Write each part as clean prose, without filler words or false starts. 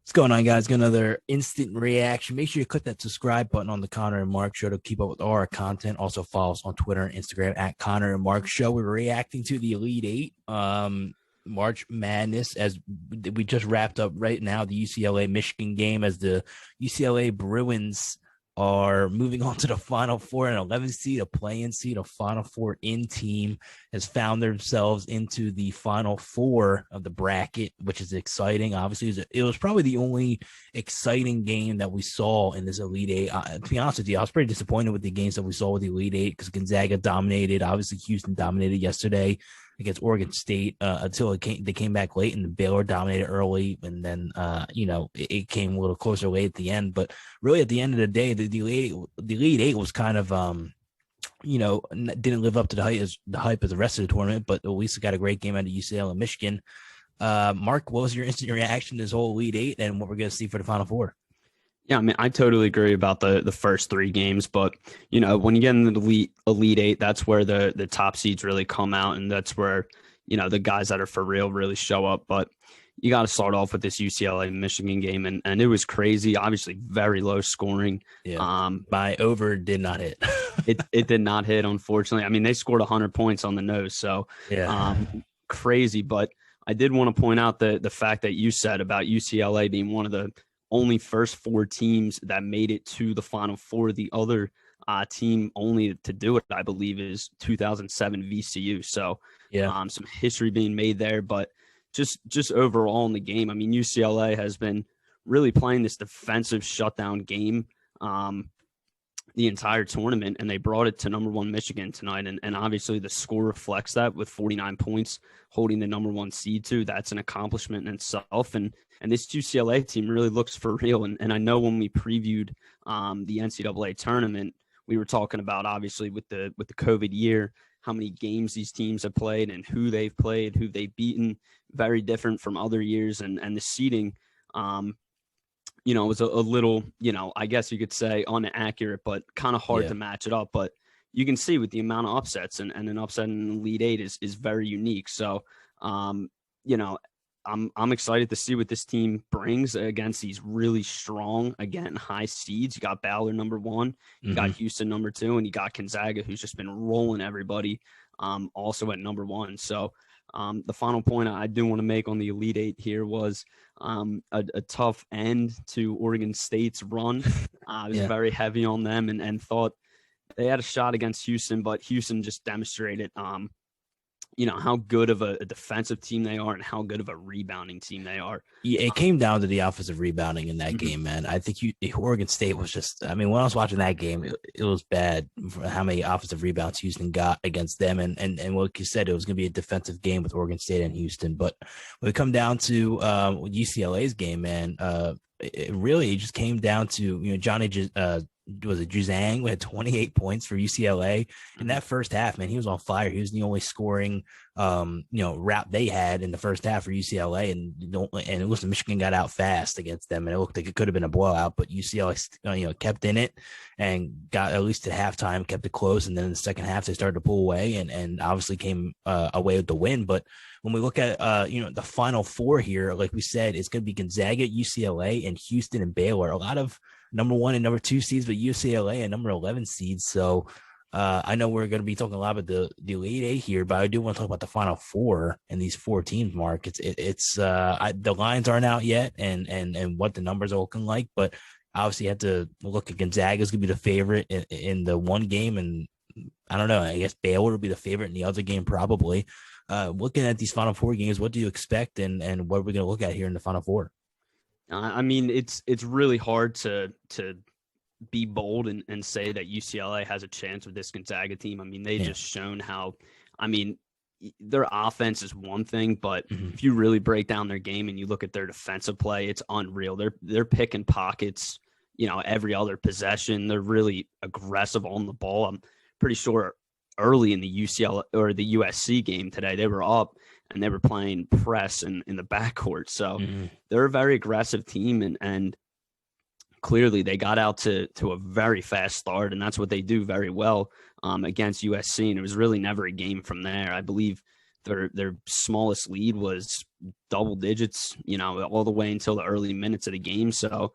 What's going on, guys? Got another instant reaction. Make sure you click that subscribe button on the Connor and Mark Show to keep up with all our content. Also, follow us on Twitter and Instagram at Connor and Mark Show. We're reacting to the Elite Eight, March Madness, as we just wrapped up right now the UCLA Michigan game, as the UCLA Bruins are moving on to the Final Four. An 11 seed, a play-in seed, a Final Four in team has found themselves into the Final Four of the bracket, which is exciting. Obviously, it was probably the only exciting game that we saw in this Elite Eight. To be honest with you, I was pretty disappointed with the games that we saw with the Elite Eight because Gonzaga dominated. Obviously, Houston dominated yesterday against Oregon State until they came back late, and the Baylor dominated early, and then it came a little closer late at the end. But really, at the end of the day, the Elite Eight was kind of didn't live up to the hype of the rest of the tournament, but at least it got a great game out of UCLA and Michigan. Mark, what was your instant reaction to this whole Elite Eight and what we're going to see for the Final Four? Yeah, I mean, I totally agree about the first three games, but when you get in the Elite Eight, that's where the top seeds really come out, and that's where the guys that are for real really show up. But you got to start off with this UCLA Michigan game, and it was crazy. Obviously, very low scoring. Yeah, my over did not hit. it did not hit, unfortunately. I mean, they scored 100 points on the nose, so crazy. But I did want to point out the fact that you said about UCLA being one of the only first four teams that made it to the Final Four. The other team only to do it, I believe, is 2007 VCU. So some history being made there. But just overall in the game, I mean, UCLA has been really playing this defensive shutdown game the entire tournament, and they brought it to number one Michigan tonight. And obviously the score reflects that with 49 points holding the number one seed to. That's an accomplishment in itself. And this UCLA team really looks for real. And I know when we previewed the NCAA tournament, we were talking about, obviously, with the COVID year, how many games these teams have played and who they've played, who they've beaten, very different from other years. And the seeding, was a little, I guess you could say inaccurate, but kind of hard to match it up. But you can see with the amount of upsets, and an upset in the Elite Eight is very unique. So, I'm excited to see what this team brings against these really strong, again, high seeds. You got Baylor number one, you got Houston number two, and you got Gonzaga, who's just been rolling everybody, also at number one. So the final point I do want to make on the Elite Eight here was a tough end to Oregon State's run. I was very heavy on them and thought they had a shot against Houston, but Houston just demonstrated how good of a defensive team they are and how good of a rebounding team they are. Yeah, it came down to the offensive rebounding in that game, man. I think Oregon State was just, I mean, when I was watching that game, it was bad for how many offensive rebounds Houston got against them. And like you said, it was going to be a defensive game with Oregon State and Houston. But when it come down to UCLA's game, man, it really just came down to, Johnny was it Juzang, who had 28 points for UCLA in that first half. Man, he was on fire. He was the only scoring route they had in the first half for UCLA, and listen, Michigan got out fast against them, and it looked like it could have been a blowout, but UCLA kept in it and got at least to halftime, kept it close, and then in the second half they started to pull away and obviously came away with the win. But when we look at the Final Four here, like we said, it's going to be Gonzaga, UCLA, and Houston and Baylor. A lot of number one and number two seeds, but UCLA and number 11 seeds. So I know we're going to be talking a lot about the Elite Eight here, but I do want to talk about the Final Four and these four teams, Mark. The lines aren't out yet and what the numbers are looking like, but obviously you have to look at Gonzaga's going to be the favorite in the one game. And I don't know, I guess Baylor will be the favorite in the other game probably. Looking at these Final Four games, what do you expect and what are we going to look at here in the Final Four? I mean, it's really hard to be bold and say that UCLA has a chance with this Gonzaga team. I mean, they just shown how, their offense is one thing, but if you really break down their game and you look at their defensive play, it's unreal. They're picking pockets, every other possession. They're really aggressive on the ball. I'm pretty sure early in the UCLA or the USC game today, they were up and they were playing press in the backcourt. So they're a very aggressive team, and clearly they got out to a very fast start, and that's what they do very well against USC. And it was really never a game from there. I believe their smallest lead was double digits, all the way until the early minutes of the game. So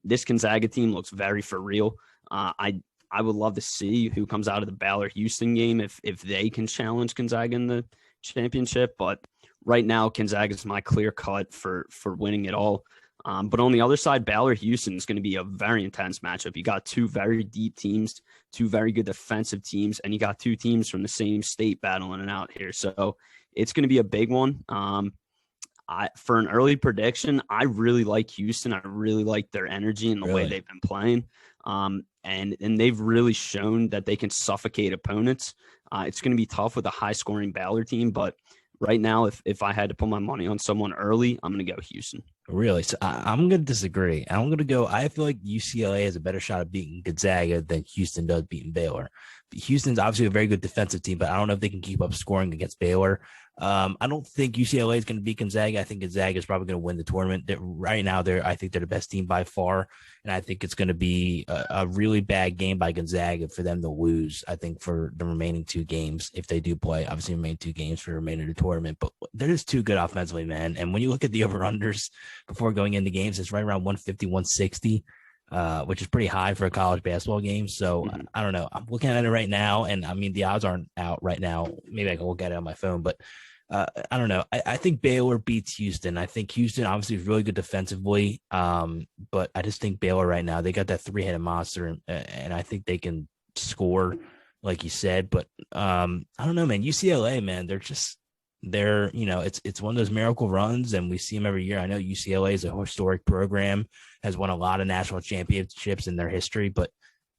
this Gonzaga team looks very for real. I would love to see who comes out of the Baylor-Houston game if they can challenge Gonzaga in the championship. But right now, Gonzaga is my clear cut for winning it all. But on the other side, Baylor-Houston is going to be a very intense matchup. You got two very deep teams, two very good defensive teams, and you got two teams from the same state battling it out here. So it's going to be a big one. For an early prediction, I really like Houston. I really like their energy and the way they've been playing. And they've really shown that they can suffocate opponents. It's going to be tough with a high-scoring Baylor team, but right now, if I had to put my money on someone early, I'm going to go Houston. Really? So I'm going to disagree. I'm going to go – I feel like UCLA has a better shot of beating Gonzaga than Houston does beating Baylor. Houston's obviously a very good defensive team, but I don't know if they can keep up scoring against Baylor. I don't think UCLA is going to beat Gonzaga. I think Gonzaga is probably going to win the tournament. Right now, I think they're the best team by far, and I think it's going to be a really bad game by Gonzaga for them to lose, I think, for the remaining two games if they do play. Obviously, remain two games for the remainder of the tournament, but they're just too good offensively, man. And when you look at the over-unders before going into games, it's right around 150, 160. Which is pretty high for a college basketball game. So I don't know. I'm looking at it right now, and I mean the odds aren't out right now. Maybe I can look at it on my phone, but I don't know. I think Baylor beats Houston. I think Houston obviously is really good defensively, but I just think Baylor right now, they got that three-headed monster, and I think they can score, like you said. But I don't know, man. UCLA, man, they're it's one of those miracle runs, and we see them every year. I know UCLA is a historic program, has won a lot of national championships in their history, but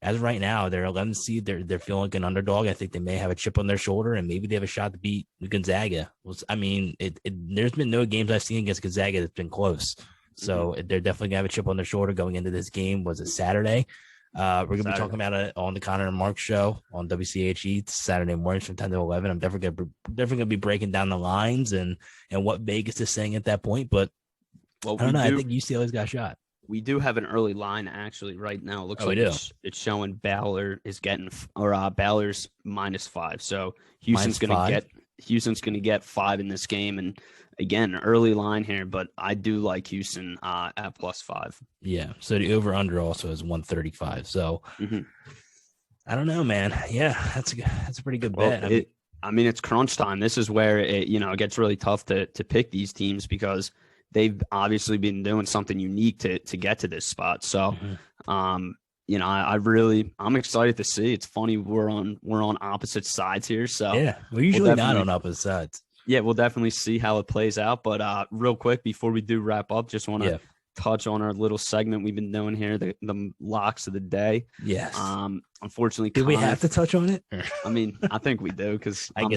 as of right now, they're 11th seed. They're feeling like an underdog. I think they may have a chip on their shoulder, and maybe they have a shot to beat Gonzaga. I mean, there's been no games I've seen against Gonzaga that's been close. So they're definitely gonna have a chip on their shoulder going into this game. Was it Saturday? We're going to be talking about it on the Connor and Mark show on WCHE Saturday mornings from 10 to 11. I'm definitely going to be breaking down the lines and what Vegas is saying at that point. But I don't know. I think UCLA's got a shot. We do have an early line actually right now. It looks like it's showing Baylor is getting Baylor's -5. So Houston's going to get 5 in this game. And again, early line here, but I do like Houston at +5. Yeah. So the over/under also is 135. So I don't know, man. Yeah, that's a pretty good bet. I mean, it's crunch time. This is where it gets really tough to pick these teams because they've obviously been doing something unique to get to this spot. So, I'm excited to see. It's funny we're on opposite sides here. So yeah, we're usually not on opposite sides. Yeah, we'll definitely see how it plays out. But real quick, before we do wrap up, just want to touch on our little segment we've been doing here, the locks of the day. Yes. Unfortunately, do we have to touch on it? I mean, I think we do because I'm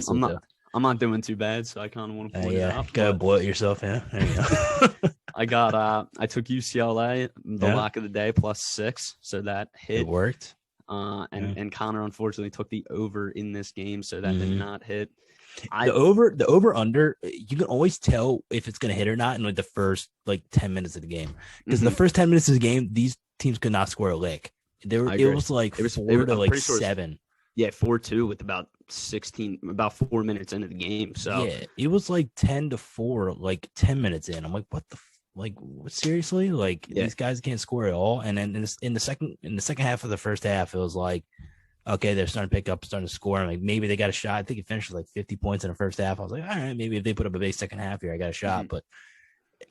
not doing too bad, so I kind of want to point it out. Gotta blow it yourself, yeah. There you go. I took UCLA, the lock of the day, +6, so that hit. It worked. And Connor unfortunately took the over in this game, so that did not hit. The over under, you can always tell if it's going to hit or not in like the first 10 minutes of the game, because the first 10 minutes of the game, these teams could not score a lick. It was 4 to 7. Yeah, 4-2 with about 4 minutes into the game. So yeah, it was 10-4, 10 minutes in. I'm like, what the seriously? These guys can't score at all. And then in the second half of the first half, it was like, okay, they're starting to pick up, starting to score. I'm like, maybe they got a shot. I think it finished with 50 points in the first half. I was like, all right, maybe if they put up a big second half here, I got a shot. But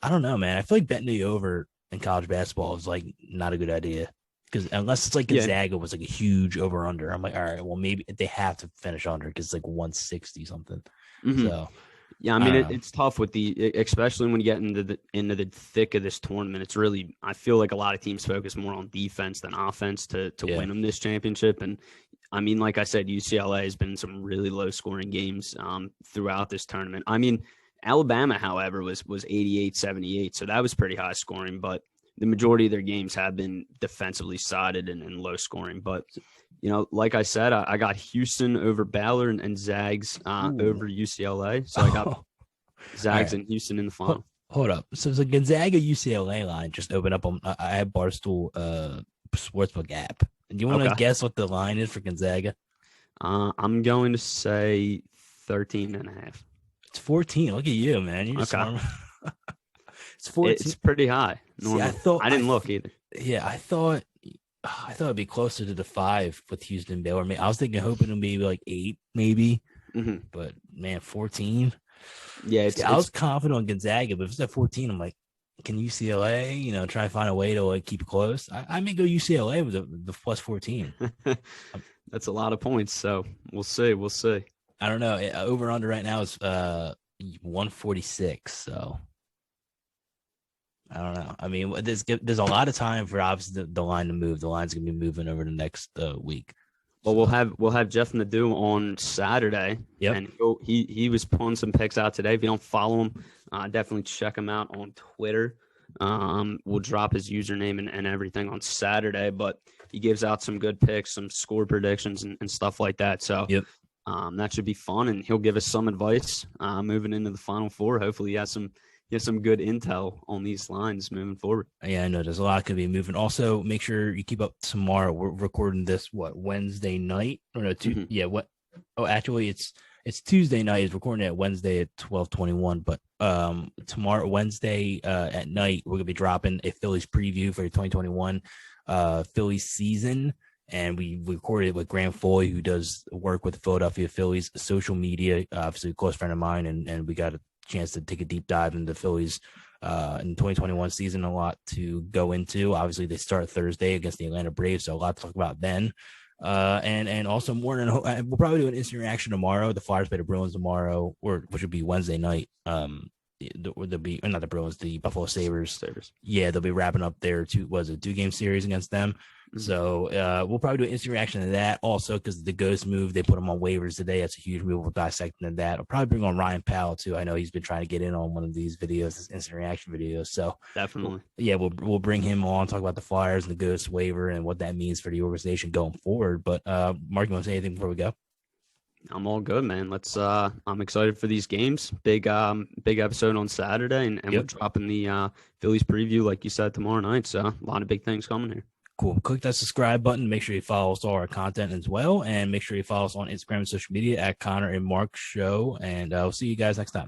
I don't know, man. I feel like betting the over in college basketball is not a good idea, because unless it's Gonzaga was a huge over under, I'm like, all right, well maybe they have to finish under because it's 160 something. So. Yeah, I mean it's tough with especially when you get into the thick of this tournament. It's really, I feel like a lot of teams focus more on defense than offense to win them this championship. And I mean, like I said, UCLA has been in some really low scoring games throughout this tournament. I mean, Alabama, however, was 88-78, so that was pretty high scoring. But the majority of their games have been defensively sided and low scoring. But like I said, I got Houston over Baylor and Zags over UCLA. So I got Zags and Houston in the final. Hold up. So the Gonzaga UCLA line just opened up on I have Barstool Sportsbook app. Do you want to guess what the line is for Gonzaga? I'm going to say 13.5. It's 14. Look at you, man. You're Okay. smart. It's 14. It's pretty high. See, I didn't look either. Yeah, I thought it'd be closer to the 5 with Houston Baylor. I was hoping it'd be like 8, maybe. Mm-hmm. But man, 14. Yeah, I was confident on Gonzaga, but if it's at 14, I'm like, can UCLA, try to find a way to like keep it close? I may go UCLA with the plus 14. That's a lot of points. So we'll see. We'll see. I don't know. Over under right now is 146. So I don't know. I mean, there's a lot of time for obviously the line to move. The line's gonna be moving over the next week. Well, we'll have Jeff Nadeau on Saturday. Yep. And he was pulling some picks out today. If you don't follow him, definitely check him out on Twitter. We'll drop his username and everything on Saturday, but he gives out some good picks, some score predictions and stuff like that. So yep. That should be fun, and he'll give us some advice moving into the Final Four. Hopefully, he has some good intel on these lines moving forward. Yeah, I know there's a lot could be moving. Also, make sure you keep up tomorrow. We're recording this Wednesday night or no? Yeah, what? Oh, actually, it's Tuesday night. It's recording at Wednesday at 12:21. But tomorrow, Wednesday at night, we're gonna be dropping a Phillies preview for the 2021 Phillies season. And we recorded it with Graham Foley, who does work with the Philadelphia Phillies social media, obviously a close friend of mine, and we got a chance to take a deep dive into the Phillies in the 2021 season. A lot to go into. Obviously, they start Thursday against the Atlanta Braves, so a lot to talk about then. And also more than we'll probably do an instant reaction tomorrow. The Flyers play the Bruins tomorrow, which would be Wednesday night. They'll be not the Bruins, the Buffalo Sabres. Yeah, they'll be wrapping up their 2-game series against them. Mm-hmm. So we'll probably do an instant reaction to that also because the Ghost move, they put them on waivers today. That's a huge move. We'll dissect into that. I'll probably bring on Ryan Powell too. I know he's been trying to get in on one of these videos, this instant reaction videos. So definitely, we'll bring him on, talk about the Flyers and the Ghost waiver and what that means for the organization going forward. But Mark, you want to say anything before we go? I'm all good, man. I'm excited for these games. Big episode on Saturday, and we're dropping the Phillies preview, like you said, tomorrow night. So a lot of big things coming here. Cool. Click that subscribe button. Make sure you follow us all our content as well. And make sure you follow us on Instagram and social media at Connor and Mark Show. And we'll see you guys next time.